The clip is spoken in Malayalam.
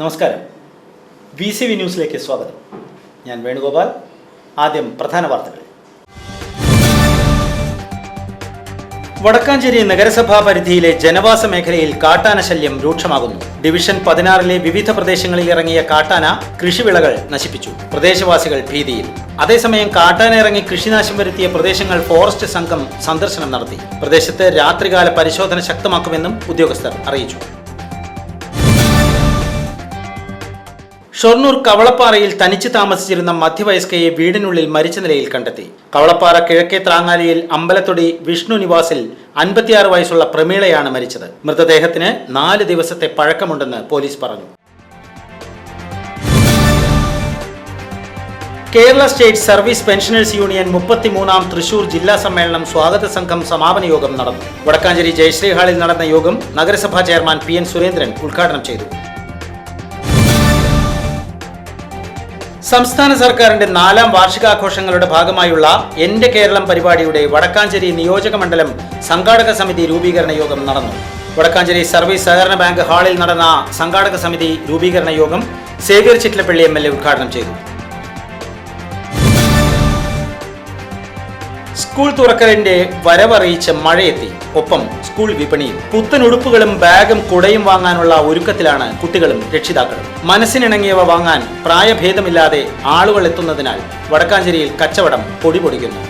നമസ്കാരം. VCV ന്യൂസിലേക്ക് സ്വാഗതം. ഞാൻ വേണുഗോപാൽ. ആദ്യം പ്രധാന വാർത്തകൾ. വടക്കാഞ്ചേരി നഗരസഭാ പരിധിയിലെ ജനവാസ മേഖലയിൽ കാട്ടാന ശല്യം രൂക്ഷമാകുന്നു. ഡിവിഷൻ 16-ലെ വിവിധ പ്രദേശങ്ങളിൽ ഇറങ്ങിയ കാട്ടാന കൃഷിവിളകൾ നശിപ്പിച്ചു. പ്രദേശവാസികൾ ഭീതിയിൽ. അതേസമയം കാട്ടാന ഇറങ്ങി കൃഷിനാശം വരുത്തിയ പ്രദേശങ്ങൾ ഫോറസ്റ്റ് സംഘം സന്ദർശനം നടത്തി. പ്രദേശത്ത് രാത്രികാല പരിശോധന ശക്തമാക്കുമെന്നും ഉദ്യോഗസ്ഥർ അറിയിച്ചു. ഷൊർണൂർ കവളപ്പാറയിൽ തനിച്ച് താമസിച്ചിരുന്ന മധ്യവയസ്കയെ വീടിനുള്ളിൽ മരിച്ച നിലയിൽ കണ്ടെത്തി. കവളപ്പാറ കിഴക്കേ ത്രാങ്ങാലിയിൽ അമ്പലത്തൊടി വിഷ്ണു നിവാസിൽ 56 വയസ്സുള്ള പ്രമീളയാണ് മരിച്ചത്. മൃതദേഹത്തിന് 4 ദിവസത്തെ പഴക്കമുണ്ടെന്ന് പോലീസ് പറഞ്ഞു. Kerala state service pensioners union 33-ാം Thrissur ജില്ലാ സമ്മേളനം സ്വാഗത സംഘം സമാപന യോഗം നടന്നു. വടക്കാഞ്ചേരി ജയശ്രീ ഹാളിൽ നടന്ന യോഗം നഗരസഭാ ചെയർമാൻ PN സുരേന്ദ്രൻ ഉദ്ഘാടനം ചെയ്തു. സംസ്ഥാന സർക്കാരിന്റെ 4ാം വാർഷികാഘോഷങ്ങളുടെ ഭാഗമായുള്ള എന്റെ കേരളം പരിപാടിയുടെ വടക്കാഞ്ചേരി നിയോജക മണ്ഡലം സംഘാടക സമിതി രൂപീകരണ യോഗം നടന്നു. വടക്കാഞ്ചേരി സർവീസ് സഹകരണ ബാങ്ക് ഹാളിൽ നടന്ന സംഘാടക സമിതി രൂപീകരണ യോഗം സേവ്യർ ചിറ്റലപ്പള്ളി MLA ഉദ്ഘാടനം ചെയ്തു. സ്കൂൾ തുറക്കലിന്റെ വരവറിയിച്ച് മഴയെത്തി. ഒപ്പം സ്കൂൾ വിപണിയും. പുത്തൻ ഉടുപ്പുകളും ബാഗും കുടയും വാങ്ങാനുള്ള ഒരുക്കത്തിലാണ് കുട്ടികളും രക്ഷിതാക്കളും. മനസ്സിനിണങ്ങിയവ വാങ്ങാൻ പ്രായഭേദമില്ലാതെ ആളുകൾ എത്തുന്നതിനാൽ വടക്കാഞ്ചേരിയിൽ കച്ചവടം പൊടിപൊടിക്കുന്നു.